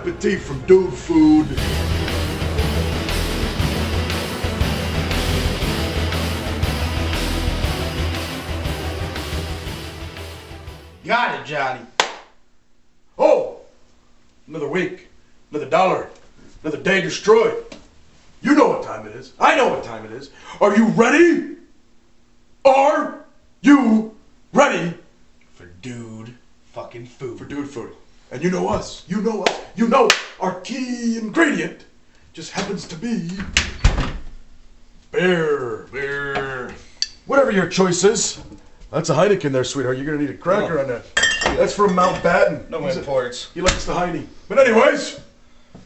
appetit from Dude Food. Got it, Johnny. Oh, another week, another dollar, another day destroyed. You know what time it is. I know what time it is. Are you ready? Are you ready For dude fucking food. for Dude Food? And you know us. You know us. You know our key ingredient just happens to be beer. Beer. Whatever your choice is. That's a Heineken there, sweetheart. You're gonna need a cracker on that. That's from Mountbatten. No imports. He likes the Heine. But anyways,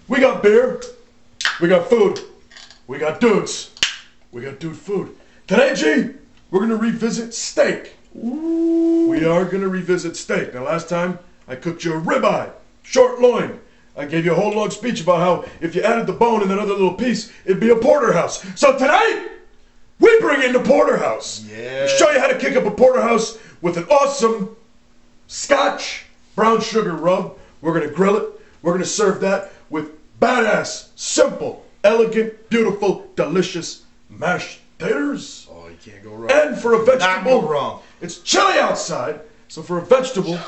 we got beer, we got food, we got dudes, we got dude food. Today, G, we're gonna revisit steak. Ooh. We are gonna revisit steak. Now, last time I cooked you a ribeye, short loin. I gave you a whole long speech about how if you added the bone and that other little piece, it'd be a porterhouse. So tonight, we bring in the porterhouse. Yeah. We show you how to kick up a porterhouse with an awesome Scotch brown sugar rub. We're gonna grill it. We're gonna serve that with badass, simple, elegant, beautiful, delicious mashed taters. Oh, you can't go wrong. And for a vegetable, Not go wrong. It's chilly outside, so for a vegetable,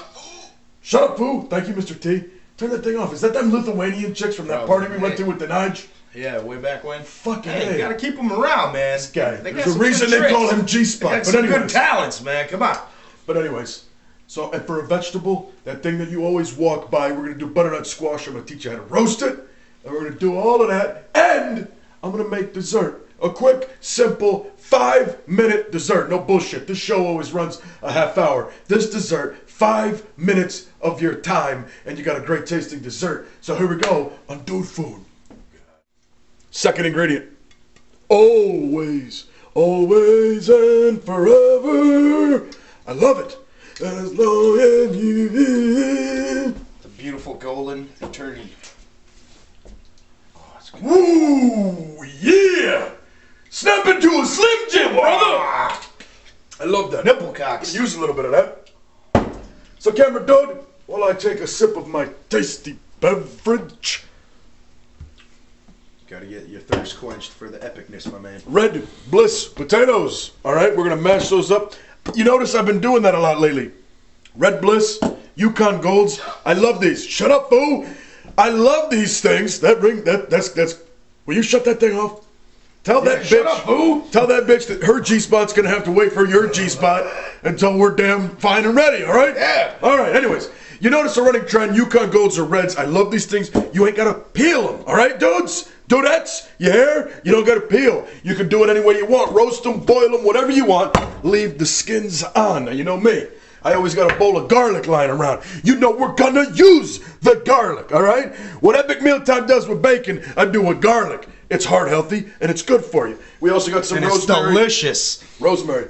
shut up, foo. Thank you, Mr. T. Turn that thing off. Is that them Lithuanian chicks from that party we went to with the Nige? Yeah, way back when. Fucking hey, A. you gotta keep them around, man. This guy. They There's got a some reason good they call tricks. him G-Spot. They got But some anyways. good talents, man. Come on. But anyways, so and for a vegetable, that thing that you always walk by, we're gonna do butternut squash. I'm gonna teach you how to roast it, and we're gonna do all of that. And I'm gonna make dessert, a quick, simple 5-minute dessert. No bullshit. This show always runs a half hour. This dessert, 5 minutes of your time, and you got a great tasting dessert. So here we go on Dude Food. Second ingredient. Always, always and forever. I love it. As long as you live. The beautiful golden turkey. Oh, it's good. Woo, yeah. Snap into a Slim Jim, brother. Ah, I love that. nipple cocks. Use a little bit of that. So, camera dude, while I take a sip of my tasty beverage. Gotta get your thirst quenched for the epicness, my man. Red Bliss potatoes. All right, we're gonna mash those up. You notice I've been doing that a lot lately. Red Bliss, Yukon Golds. I love these. Shut up, boo. I love these things. That's. Will you shut that thing off? Tell that bitch. Shut up, boo. Tell that bitch that her G-spot's gonna have to wait for your G-spot until we're damn fine and ready. All right? Yeah. All right. Anyways, you notice a running trend. Yukon Golds or Reds. I love these things. You ain't gotta peel them. All right, dudes. Dudettes, you hear? You don't gotta peel. You can do it any way you want. Roast them, boil them, whatever you want. Leave the skins on. Now, you know me. I always got a bowl of garlic lying around. You know we're gonna use the garlic, all right? What Epic Mealtime does with bacon, I do with garlic. It's heart healthy, and it's good for you. We also got some And it's rosemary. delicious. Rosemary.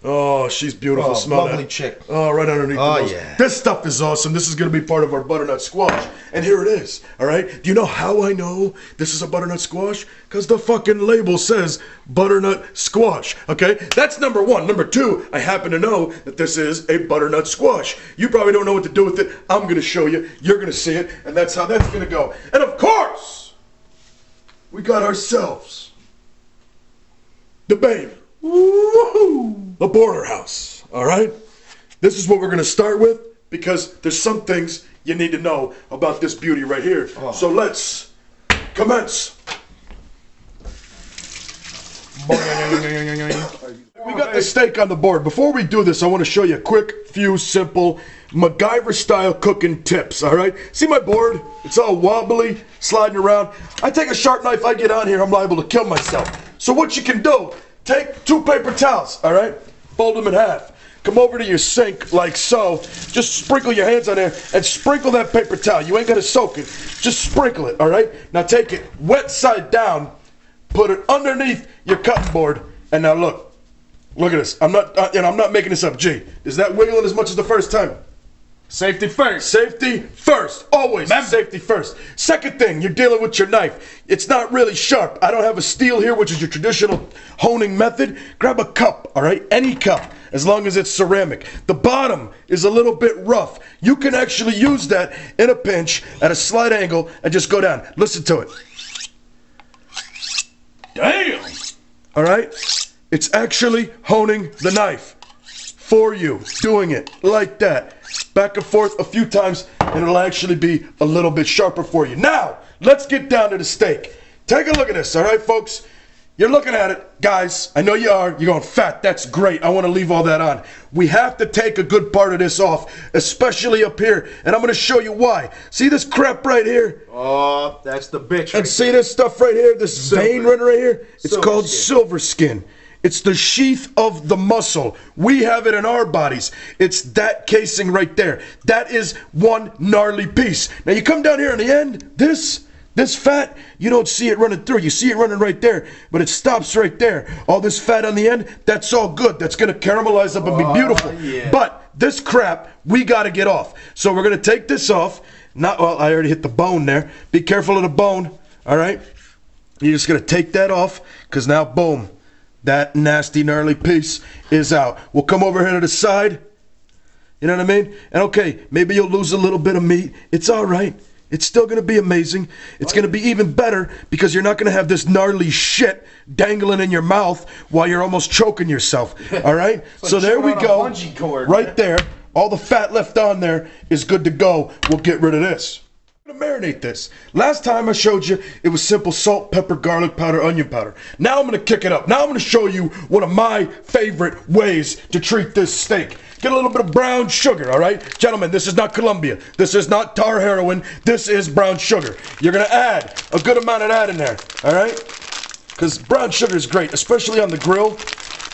Oh, she's beautiful. Oh, Smell lovely that. chick. Oh, right underneath Oh, the nose. yeah. This stuff is awesome. This is going to be part of our butternut squash. And here it is, all right? Do you know how I know this is a butternut squash? Because the fucking label says butternut squash, okay? That's number one. Number two, I happen to know that this is a butternut squash. You probably don't know what to do with it. I'm going to show you. You're going to see it. And that's how that's going to go. And of course, we got ourselves the babe. Woo-hoo! The Porterhouse, all right? This is what we're going to start with because there's some things you need to know about this beauty right here. Oh. So let's commence. We got the steak on the board. Before we do this, I want to show you a quick, few simple MacGyver-style cooking tips, all right? See my board? It's all wobbly, sliding around. I take a sharp knife, I get on here, I'm liable to kill myself. So what you can do, take 2 paper towels, all right? Fold them in half. Come over to your sink like so. Just sprinkle your hands on there and sprinkle that paper towel. You ain't got to soak it. Just sprinkle it, all right? Now take it wet side down, put it underneath your cutting board, and now look. Look at this. I'm not making this up, G. Is that wiggling as much as the first time? Safety first. Safety first. Always safety first. Second thing, you're dealing with your knife. It's not really sharp. I don't have a steel here, which is your traditional honing method. Grab a cup, all right? Any cup. as long as it's ceramic. The bottom is a little bit rough. You can actually use that in a pinch at a slight angle and just go down. Listen to it. Damn! All right? It's actually honing the knife for you, doing it like that. Back and forth a few times, and it'll actually be a little bit sharper for you. Now, let's get down to the steak. Take a look at this, all right, folks? You're looking at it, guys. I know you are. You're going, fat, that's great. I want to leave all that on. We have to take a good part of this off, especially up here, and I'm going to show you why. See this crap right here? Oh, that's the bitch. And see this stuff right here, this vein running right here? It's called silver skin. It's the sheath of the muscle. We have it in our bodies. It's that casing right there. That is one gnarly piece. Now you come down here in the end, this fat, you don't see it running through. You see it running right there, but it stops right there. All this fat on the end, that's all good. That's going to caramelize up and be beautiful. Yeah. But this crap, we got to get off. So we're going to take this off. Well, I already hit the bone there. Be careful of the bone, all right? You're just going to take that off because now, boom, that nasty, gnarly piece is out. We'll come over here to the side. You know what I mean? And okay, maybe you'll lose a little bit of meat. It's all right. It's still going to be amazing. It's going to be even better because you're not going to have this gnarly shit dangling in your mouth while you're almost choking yourself. All right? So there we go. Right there. All the fat left on there is good to go. We'll get rid of this. I'm going to marinate this. Last time I showed you, it was simple salt, pepper, garlic powder, onion powder. Now I'm going to kick it up. Now I'm going to show you one of my favorite ways to treat this steak. Get a little bit of brown sugar, all right? Gentlemen, this is not Colombia. This is not tar heroin. This is brown sugar. You're going to add a good amount of that in there, all right? Because brown sugar is great, especially on the grill.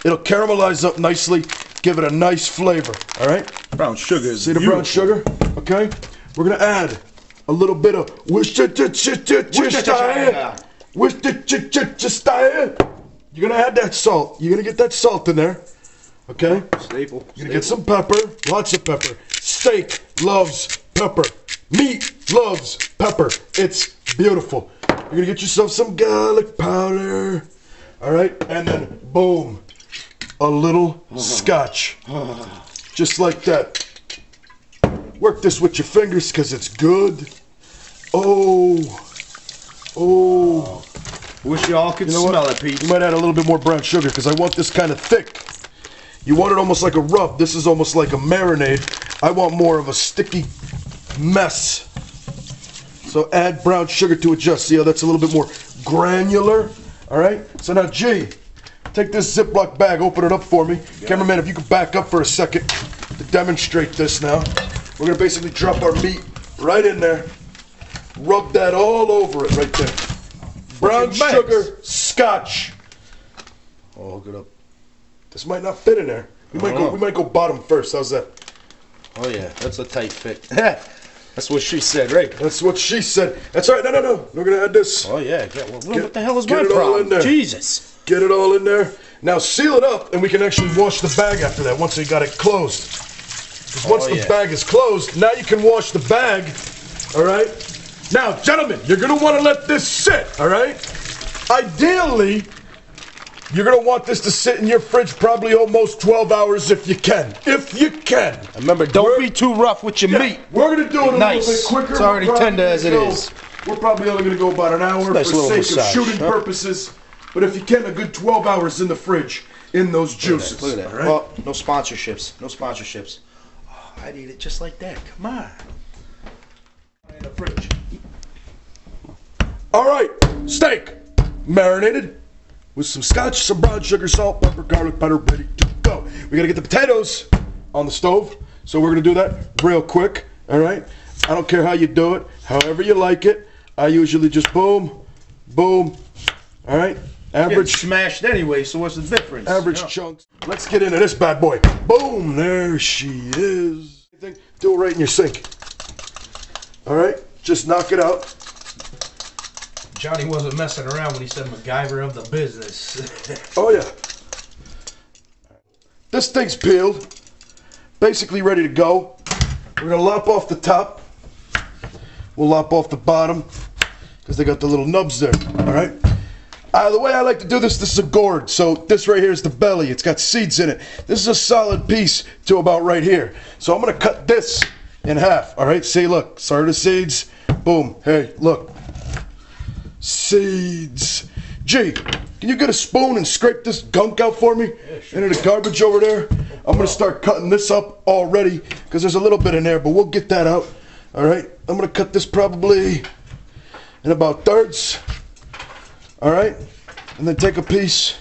It'll caramelize up nicely, give it a nice flavor, all right? Brown sugar is See the brown sugar? Okay? We're going to add a little bit of Worcestershire. You're going to add that salt. You're going to get that salt in there. Okay? Staple. You're gonna get some pepper, lots of pepper. Steak loves pepper. Meat loves pepper. It's beautiful. You're gonna get yourself some garlic powder. Alright? And then, boom, a little scotch. Just like that. Work this with your fingers because it's good. Oh. Wish y'all could smell it, Pete. You might add a little bit more brown sugar because I want this kind of thick. You want it almost like a rub. This is almost like a marinade. I want more of a sticky mess. So add brown sugar to adjust. See how that's a little bit more granular? All right? So now, G, take this Ziploc bag, open it up for me. Cameraman, if you could back up for a second to demonstrate this now. We're going to basically drop our meat right in there. Rub that all over it right there. Brown sugar, scotch. Oh, look it up. This might not fit in there. We might go bottom first. How's that? Oh yeah, that's a tight fit. That's what she said, right? That's what she said. That's all right. No. We're gonna add this. Oh yeah. What the hell is my problem? All in there. Jesus. Get it all in there. Now seal it up, and we can actually wash the bag after that. Once we got it closed. Because once the bag is closed, now you can wash the bag. All right. Now, gentlemen, you're gonna want to let this sit. All right. Ideally, you're going to want this to sit in your fridge probably almost 12 hours if you can. If you can. Remember, don't be too rough with your meat. We're going to do it a little bit quicker. It's already tender as it is. We're probably only going to go about an hour for sake of shooting purposes. But if you can, a good 12 hours in the fridge in those juices. Look at that. Right? Oh, no sponsorships. No sponsorships. Oh, I'd eat it just like that. Come on. In the fridge. All right. Steak. Marinated. With some scotch, some brown sugar, salt, pepper, garlic powder, ready to go. We gotta get the potatoes on the stove, so we're gonna do that real quick, all right? I don't care how you do it, however you like it. I usually just boom, boom, all right? Average. Smashed anyway, so what's the difference? Average chunks. Let's get into this bad boy. Boom, there she is. Do it right in your sink. All right, just knock it out. Johnny wasn't messing around when he said MacGyver of the business. Oh yeah. This thing's peeled. Basically ready to go. We're gonna lop off the top. We'll lop off the bottom because they got the little nubs there. All right. The way I like to do this is a gourd. So this right here is the belly. It's got seeds in it. This is a solid piece to about right here. So I'm going to cut this in half. All right, see, look. Start the seeds. Boom. Hey, look. Seeds. Gee, can you get a spoon and scrape this gunk out for me? Yeah, sure. Into the garbage over there? I'm going to start cutting this up already because there's a little bit in there, but we'll get that out. All right, I'm going to cut this probably in about thirds. All right, and then take a piece,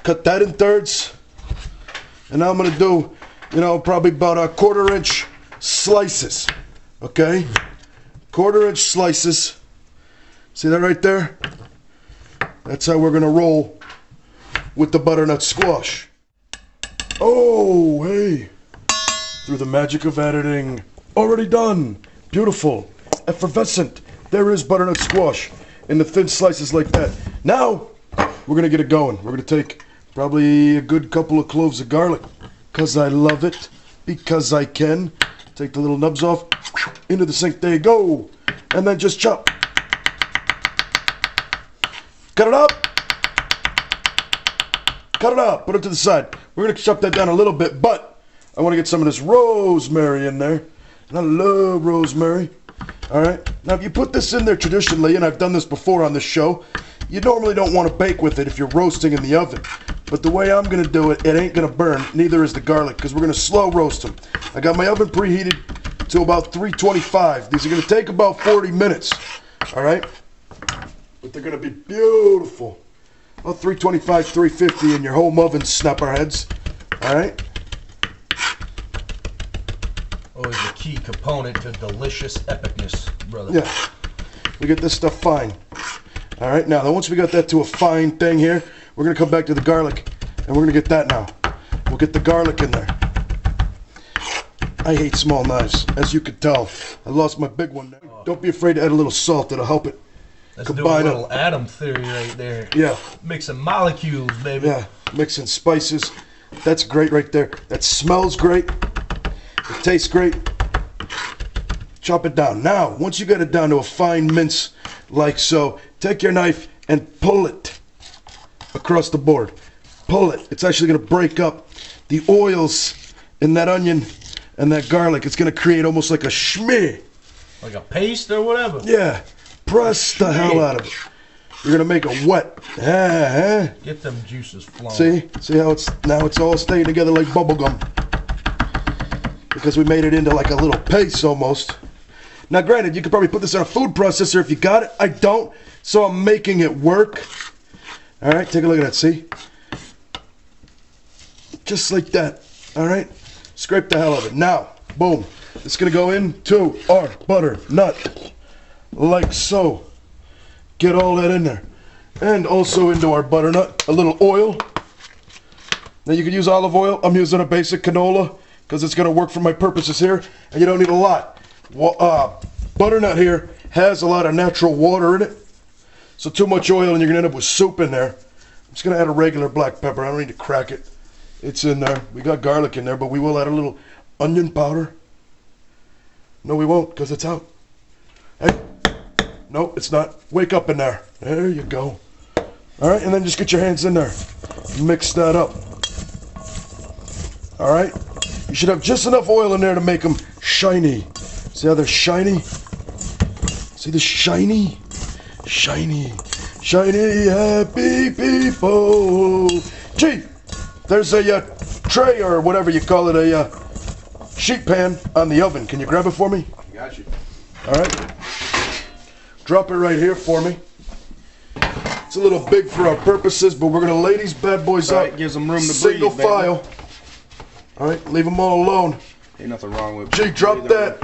cut that in thirds. And now I'm going to do, you know, probably about a 1/4 inch slices. Okay, 1/4 inch slices. See that right there? That's how we're going to roll with the butternut squash. Oh, hey. Through the magic of editing. Already done. Beautiful. Effervescent. There is butternut squash in the thin slices like that. Now, we're going to get it going. We're going to take probably a good couple of cloves of garlic. Because I love it. Because I can. Take the little nubs off. Into the sink. There you go. And then just chop. Cut it up. Cut it up. Put it to the side. We're going to chop that down a little bit, but I want to get some of this rosemary in there. And I love rosemary. All right. Now, if you put this in there traditionally, and I've done this before on this show, you normally don't want to bake with it if you're roasting in the oven. But the way I'm going to do it, it ain't going to burn. Neither is the garlic, because we're going to slow roast them. I got my oven preheated to about 325. These are going to take about 40 minutes. All right. But they're going to be beautiful. About 325, 350 in your home oven, snapperheads. All right. Always a key component to delicious epicness, brother. Yeah. We get this stuff fine. All right. Now, once we got that to a fine thing here, we're going to come back to the garlic, and we're going to get that now. We'll get the garlic in there. I hate small knives, as you could tell. I lost my big one. Don't be afraid to add a little salt. It'll help it. Let's do a little atom theory right there. Yeah. Mixing molecules, baby. Yeah, mixing spices. That's great right there. That smells great. It tastes great. Chop it down. Now, once you get it down to a fine mince like so, take your knife and pull it across the board. Pull it. It's actually going to break up the oils in that onion and that garlic. It's going to create almost like a schmear. Like a paste or whatever? Yeah. Press the hell out of it. You're going to make it wet. Get them juices flowing. See how it's all staying together like bubble gum. Because we made it into like a little paste almost. Now granted, you could probably put this in a food processor if you got it. I don't, so I'm making it work. All right, take a look at that, see? Just like that, all right? Scrape the hell out of it. Now, boom. It's going to go into our butternut. Like so. Get all that in there. And also into our butternut, a little oil. Now you could use olive oil. I'm using a basic canola because it's going to work for my purposes here. And you don't need a lot. Butternut here has a lot of natural water in it. So too much oil and you're going to end up with soup in there. I'm just going to add a regular black pepper. I don't need to crack it. It's in there. We got garlic in there, but we will add a little onion powder. No, we won't because it's out. Hey. No, it's not. Wake up in there. There you go. All right, and then just get your hands in there. Mix that up. All right. You should have just enough oil in there to make them shiny. See how they're shiny? See the shiny? Shiny. Shiny, happy people. Gee, there's a tray or whatever you call it, a sheet pan on the oven. Can you grab it for me? Got you. All right. Drop it right here for me. It's a little big for our purposes, but we're going to lay these bad boys out. Gives them room to breathe, single file. All right, leave them all alone. Ain't nothing wrong with it. Gee, drop that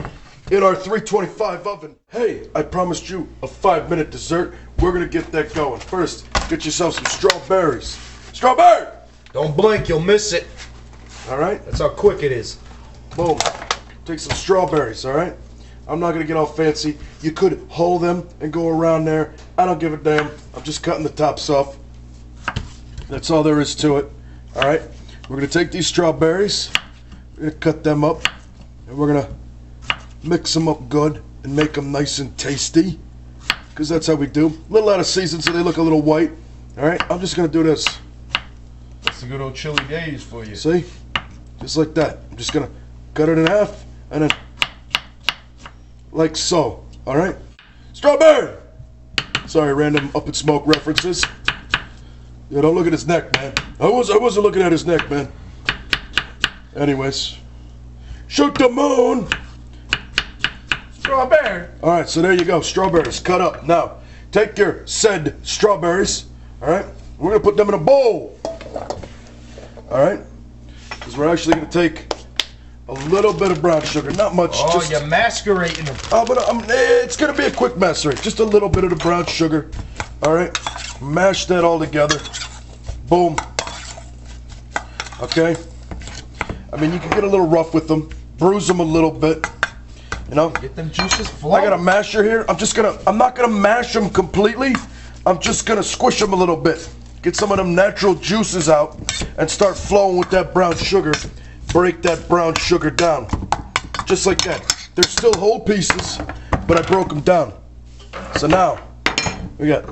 in our 325 oven. Hey, I promised you a 5-minute dessert. We're going to get that going. First, get yourself some strawberries. Strawberry! Don't blink, you'll miss it. All right? That's how quick it is. Boom. Take some strawberries, all right? I'm not going to get all fancy. You could hold them and go around there. I don't give a damn. I'm just cutting the tops off. That's all there is to it. All right? We're going to take these strawberries. We're going to cut them up. And we're going to mix them up good and make them nice and tasty. Because that's how we do. A little out of season so they look a little white. All right, I'm just gonna do this. That's the good old chili days for you. See? Just like that. I'm just gonna cut it in half and then like so. All right? Strawberry! Sorry, random Up in Smoke references. Yeah, don't look at his neck, man. I wasn't looking at his neck, man. Anyways. Shoot the moon! Strawberry. All right, so there you go. Strawberries cut up. Now, take your said strawberries. All right? We're going to put them in a bowl. All right? Because we're actually going to take a little bit of brown sugar. Not much. Oh, just, you're macerating them. Oh, but it's going to be a quick macerate. Just a little bit of the brown sugar. All right? Mash that all together. Boom. Okay? I mean, you can get a little rough with them. Bruise them a little bit. You know? Get them juices flowing. I got a masher here. I'm not gonna mash them completely. I'm just gonna squish them a little bit. Get some of them natural juices out and start flowing with that brown sugar. Break that brown sugar down. Just like that. They're still whole pieces, but I broke them down. So now, we got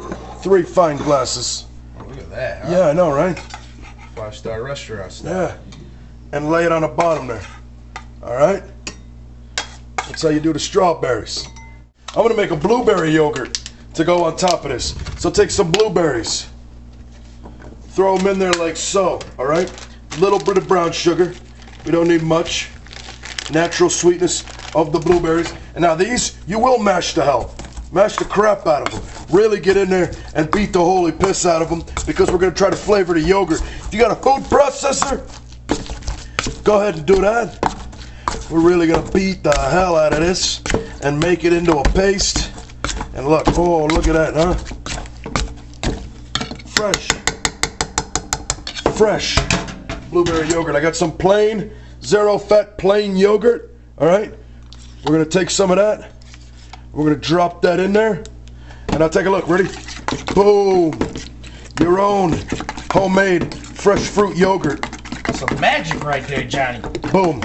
3 fine glasses. Oh, look at that, huh? Yeah, I know, right? 5-star restaurant style. Yeah. And lay it on the bottom there. All right? That's how you do the strawberries. I'm gonna make a blueberry yogurt to go on top of this. So take some blueberries, throw them in there like so, all right? Little bit of brown sugar. We don't need much. Natural sweetness of the blueberries. And now these, you will mash to hell. Mash the crap out of them. Really get in there and beat the holy piss out of them because we're gonna try to flavor the yogurt. If you got a food processor, go ahead and do that. We're really gonna beat the hell out of this and make it into a paste. And look, oh, look at that, huh? Fresh blueberry yogurt. I got some plain, 0-fat plain yogurt, all right? We're gonna take some of that. We're gonna drop that in there. And now take a look, ready? Boom. Your own homemade fresh fruit yogurt. Some magic right there, Johnny. Boom.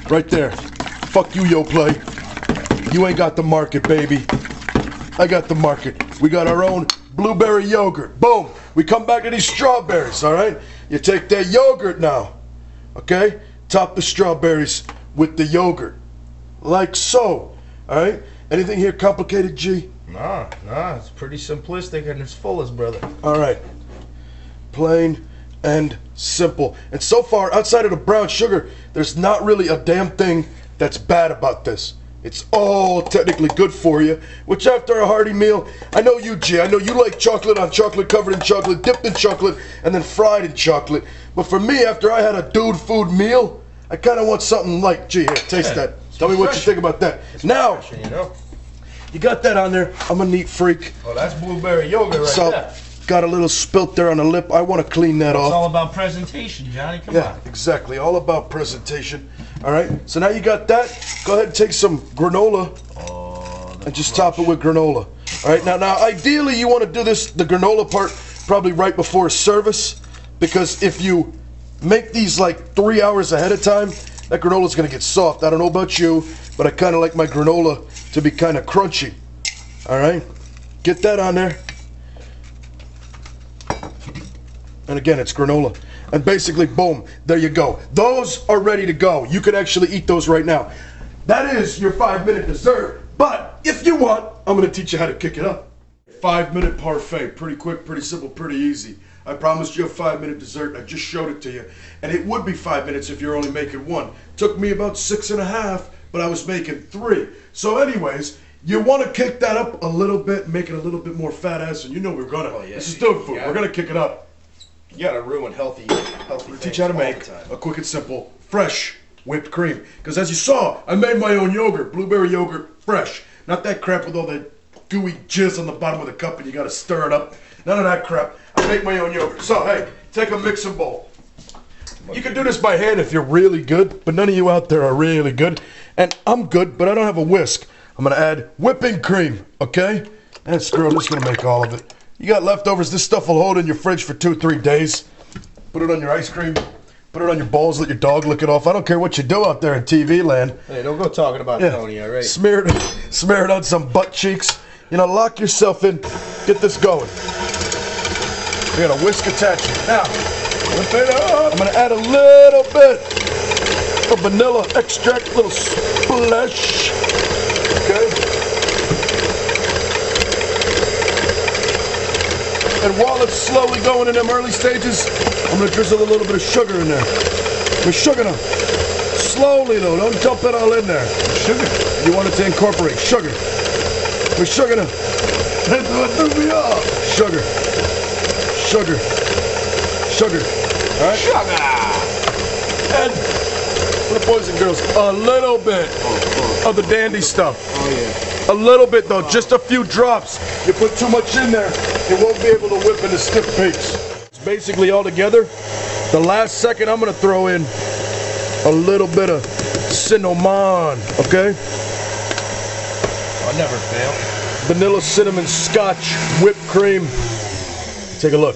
Right there. Fuck you, Yoplait. You ain't got the market, baby. I got the market. We got our own blueberry yogurt. Boom. We come back to these strawberries, all right? You take that yogurt now, okay? Top the strawberries with the yogurt. Like so, all right? Anything here complicated, G? Nah, it's pretty simplistic and it's full as brother. All right. Plain and simple. And so far, outside of the brown sugar, there's not really a damn thing that's bad about this. It's all technically good for you, which after a hearty meal, I know you, G, I know you like chocolate on chocolate, covered in chocolate, dipped in chocolate, and then fried in chocolate. But for me, after I had a dude food meal, I kind of want something light. G, here, taste that. Tell me what you think about that. Now, refreshing, you know? You got that on there. I'm a neat freak. Oh, that's blueberry yogurt right there. Got a little spilt there on the lip. I want to clean that off. It's all about presentation, Johnny. Come on. Yeah, exactly. All about presentation. All right. So now you got that. Go ahead and take some granola and just top it with granola. All right. Now, ideally, you want to do this, the granola part, probably right before service, because if you make these like 3 hours ahead of time, that granola's going to get soft. I don't know about you, but I kind of like my granola to be kind of crunchy. All right. Get that on there. And again, it's granola. And basically, boom, there you go. Those are ready to go. You can actually eat those right now. That is your 5-minute dessert. But if you want, I'm going to teach you how to kick it up. 5-minute parfait. Pretty quick, pretty simple, pretty easy. I promised you a 5-minute dessert. I just showed it to you. And it would be 5 minutes if you're only making one. Took me about 6.5, but I was making 3. So anyways, you want to kick that up a little bit, make it a little bit more fat ass, and you know we're going to. Oh, yeah. This is dude food. We're going to kick it up. You gotta ruin healthy Teach you how to make a quick and simple, fresh whipped cream. Because as you saw, I made my own yogurt, blueberry yogurt, fresh. Not that crap with all that gooey jizz on the bottom of the cup and you gotta stir it up. None of that crap. I make my own yogurt. So hey, take a mixing bowl. You can do this by hand if you're really good, but none of you out there are really good. And I'm good, but I don't have a whisk. I'm gonna add whipping cream, okay? And screw it, I'm just gonna make all of it. You got leftovers, this stuff will hold in your fridge for 2-3 days. Put it on your ice cream, put it on your balls, let your dog lick it off. I don't care what you do out there in TV land. Hey, don't go talking about Tony, all right? Smear it on some butt cheeks. You know, lock yourself in, get this going. We got a whisk attachment. Now, whip it up. I'm gonna add a little bit of vanilla extract, a little splash. Okay. And while it's slowly going in them early stages, I'm gonna drizzle a little bit of sugar in there. We're sugar now. Slowly though, don't dump it all in there. Sugar. You want it to incorporate sugar. We're sugar now. That's what threw me off. Sugar. Sugar. Sugar. Alright? Sugar! And for the boys and girls, a little bit of the dandy stuff. Oh yeah. A little bit though, just a few drops. You put too much in there, it won't be able to whip into stiff peaks. It's basically all together. The last second I'm gonna throw in a little bit of cinnamon, okay? I'll never fail. Vanilla cinnamon scotch whipped cream. Take a look.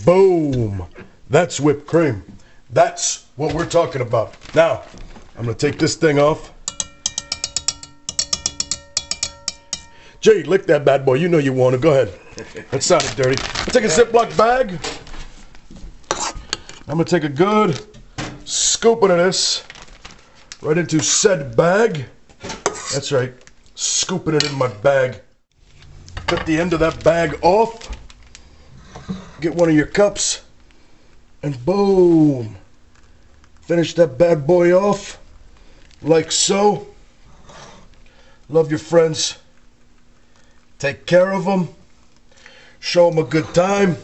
Boom. That's whipped cream. That's what we're talking about. Now, I'm gonna take this thing off. Jay, lick that bad boy. You know you want to. Go ahead. That sounded dirty. I'll take a Ziploc bag. I'm gonna take a good scooping of this right into said bag. That's right. Scooping it in my bag. Cut the end of that bag off. Get one of your cups. And boom. Finish that bad boy off. Like so. Love your friends. Take care of them. Show them a good time.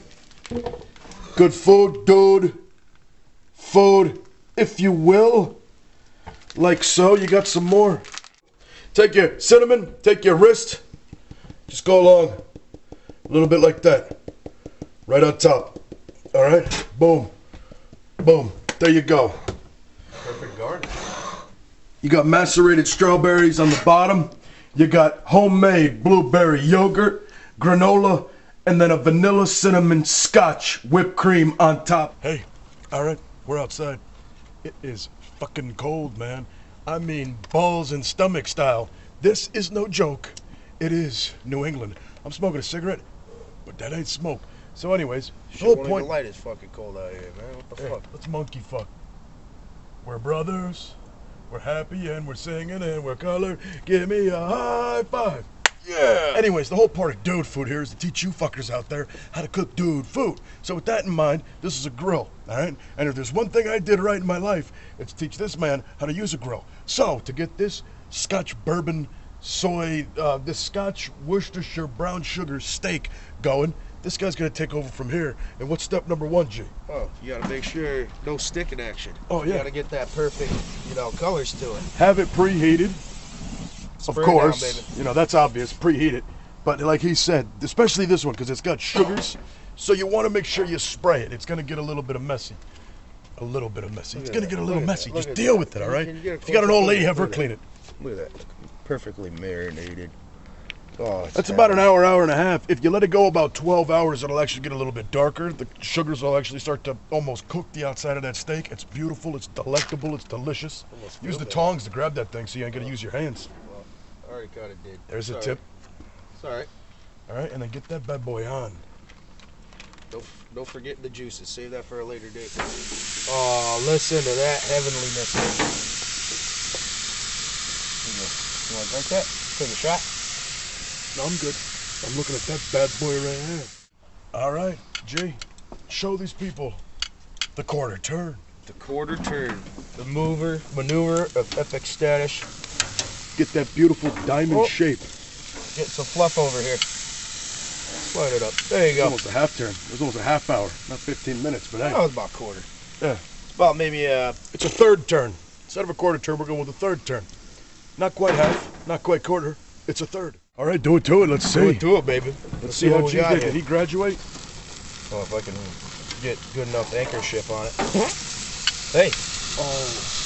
Good food, dude. Food, if you will. Like so. You got some more. Take your cinnamon. Take your wrist. Just go along. A little bit like that. Right on top. Alright? Boom. Boom. There you go. Perfect garnish. You got macerated strawberries on the bottom. You got homemade blueberry yogurt, granola, and then a vanilla cinnamon scotch whipped cream on top. Hey, alright, we're outside. It is fucking cold, man. I mean balls and stomach style. This is no joke. It is New England. I'm smoking a cigarette, but that ain't smoke. So anyways, the whole point... The light is fucking cold out here, man. What the fuck? Let's monkey fuck. We're brothers. We're happy and we're singing and we're colored. Give me a high five. Yeah. Anyways, the whole part of dude food here is to teach you fuckers out there how to cook dude food. So with that in mind, this is a grill, all right? And if there's one thing I did right in my life, it's teach this man how to use a grill. So to get this Scotch bourbon soy, this Scotch Worcestershire brown sugar steak going, this guy's gonna take over from here. And what's step number one, G? Oh, you gotta make sure no sticking action. Oh, yeah. You gotta get that perfect, colors to it. Have it preheated. Spray Of course, down, baby. that's obvious, preheat it. But like he said, especially this one, because it's got sugars, so you want to make sure you spray it. It's going to get a little bit of messy. A little bit of messy. It's going to get a little messy. Just deal with it, all right? If you got an old lady, have her clean it. Look at that. Perfectly marinated. Oh, that's about an hour, hour and a half. If you let it go about 12 hours, it'll actually get a little bit darker. The sugars will actually start to almost cook the outside of that steak. It's beautiful. It's delectable. It's delicious. Use the tongs to grab that thing so you ain't got to use your hands. Well, I already kind of did. There's a tip. It's all right. All right, and then get that bad boy on. Don't forget the juices. Save that for a later date. Oh, listen to that heavenliness. You want to drink that? Take a shot? No, I'm good. I'm looking at that bad boy right here. All right, G, show these people the quarter turn. The quarter turn. The maneuver of epic status. Get that beautiful diamond shape. Get some fluff over here. Slide it up. There you go. Almost a half turn. It was almost a half hour, not 15 minutes, but hey. That was about a quarter. Yeah. It's about maybe It's a third turn. Instead of a quarter turn, we're going with a third turn. Not quite half, not quite quarter. It's a third. All right, do it to it. Let's see. Do it to it, baby. Let's see how G's did. Did he graduate? Oh, if I can get good enough anchorship on it. Hey. Oh,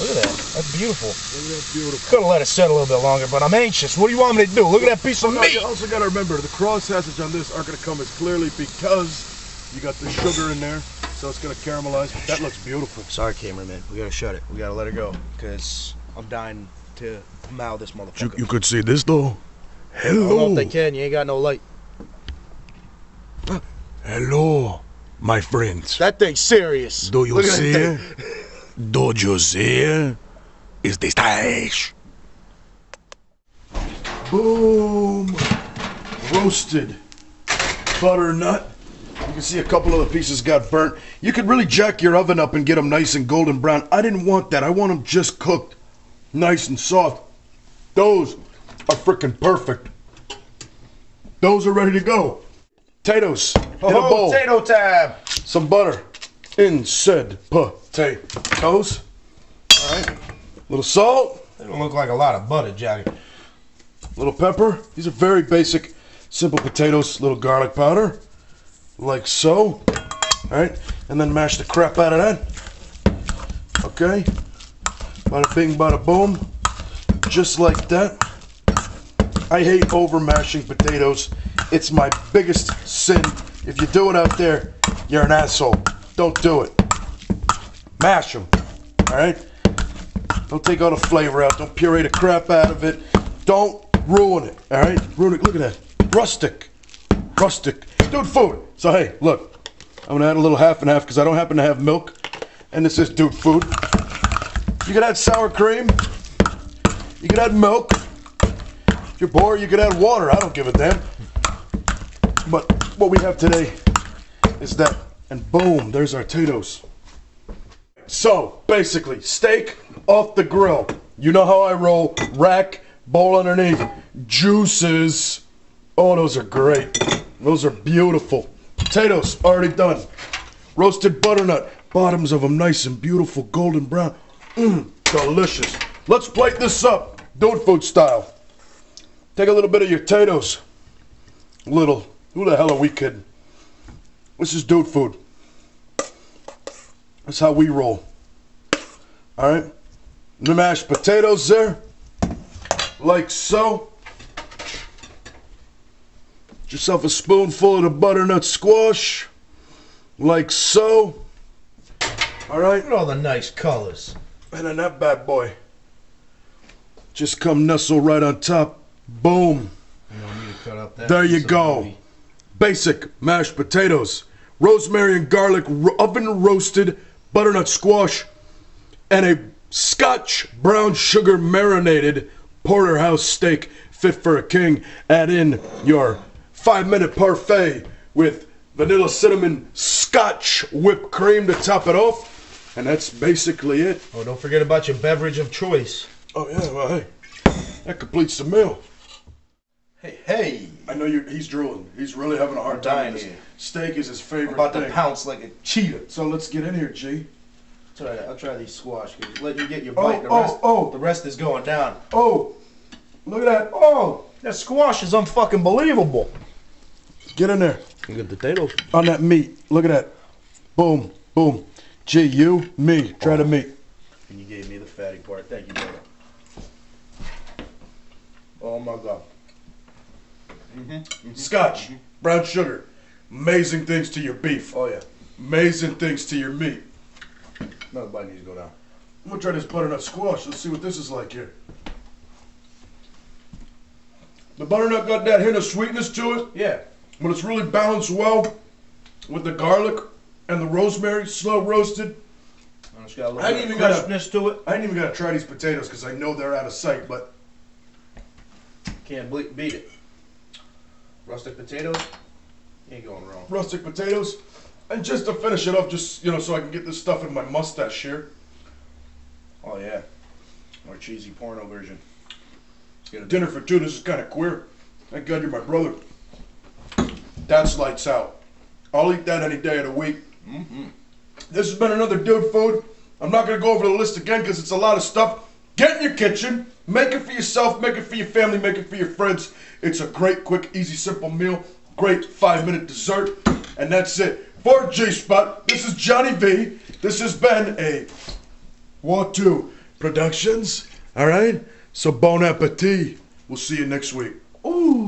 look at that. That's beautiful. Look at that beautiful. Could have let it set a little bit longer, but I'm anxious. What do you want me to do? Look at that piece of meat. You also got to remember, the cross hatches on this aren't going to come as clearly because you got the sugar in there, so it's going to caramelize. But that looks beautiful. Sorry, cameraman. We got to shut it. We got to let it go because I'm dying to mow this motherfucker. You could see this, though. Hello. I don't know if they can. You ain't got no light. Hello. my friends. That thing's serious. Do you Look at that see thing. it? Do you see it? It's the stash. Boom. Roasted butternut. You can see a couple of the pieces got burnt. You could really jack your oven up and get them nice and golden brown. I didn't want that. I want them just cooked, nice and soft. Those are freaking perfect. Those are ready to go. Potatoes in a bowl. Potato time. Some butter in said potatoes. All right. Little salt. They don't look like a lot of butter, Johnny. Little pepper. These are very basic, simple potatoes. Little garlic powder, like so. All right. And then mash the crap out of that. Okay. Bada bing, bada boom. Just like that. I hate over mashing potatoes. It's my biggest sin. If you do it out there, you're an asshole. Don't do it. Mash them. All right. Don't take all the flavor out. Don't puree the crap out of it. Don't ruin it. All right. Ruin it. Look at that. Rustic. Rustic. Dude food. So hey, look. I'm gonna add a little half and half because I don't happen to have milk, and this is dude food. You can add sour cream. You can add milk. If you're bored, you can add water. I don't give a damn. But what we have today is that, and boom, there's our potatoes. So, basically, steak off the grill. You know how I roll. Rack, bowl underneath. Juices. Oh, those are great. Those are beautiful. Potatoes, already done. Roasted butternut. Bottoms of them nice and beautiful, golden brown. Delicious. Let's plate this up, dude food style. Take a little bit of your potatoes. Little. Who the hell are we kidding? This is dude food. That's how we roll. Alright? The mashed potatoes there. Like so. Get yourself a spoonful of the butternut squash. Like so. Alright? Look at all the nice colors. And then that bad boy. Just come nestle right on top. Boom. You don't need to cut up that There you piece of go. meat. Basic mashed potatoes, rosemary and garlic, oven roasted butternut squash, and a Scotch brown sugar marinated Porterhouse steak fit for a king. Add in your 5-minute parfait with vanilla cinnamon Scotch whipped cream to top it off. And that's basically it. Oh, don't forget about your beverage of choice. Oh yeah, well hey, that completes the meal. Hey. I know he's drooling. He's really having a hard time with this. Here. Steak is his favorite I'm about thing. to pounce like a cheetah. So let's get in here, G. I'll try these squash. Let you get your Oh, bite. The rest is going down. Oh, look at that. Oh, that squash is unfucking believable. Get in there. You get the potatoes. On that meat. Look at that. Boom, boom. G, you, me. Try the meat. And you gave me the fatty part. Thank you, brother. Oh my God. Scotch, brown sugar. Amazing things to your beef. Oh yeah. Amazing things to your meat. Another bite needs to go down. I'm gonna try this butternut squash. Let's see what this is like here. The butternut got that hint of sweetness to it, Yeah. but it's really balanced well with the garlic and the rosemary, slow roasted. And it's got a I little ain't bit even of got crispness to it. I ain't even gotta try these potatoes because I know they're out of sight, but Can't beat it. Rustic potatoes. Ain't going wrong. rustic potatoes. And just to finish it off, just, so I can get this stuff in my mustache here. Oh yeah. More cheesy porno version. Get a Dinner for two, this is kind of queer. Thank God you're my brother. That's lights out. I'll eat that any day of the week. This has been another Dude Food. I'm not going to go over the list again because it's a lot of stuff. Get in your kitchen. Make it for yourself. Make it for your family. Make it for your friends. It's a great, quick, easy, simple meal. Great 5-minute dessert. And that's it. For G-Spot, this is Johnny V. This has been a WATU Productions. All right? So bon appetit. We'll see you next week. Ooh.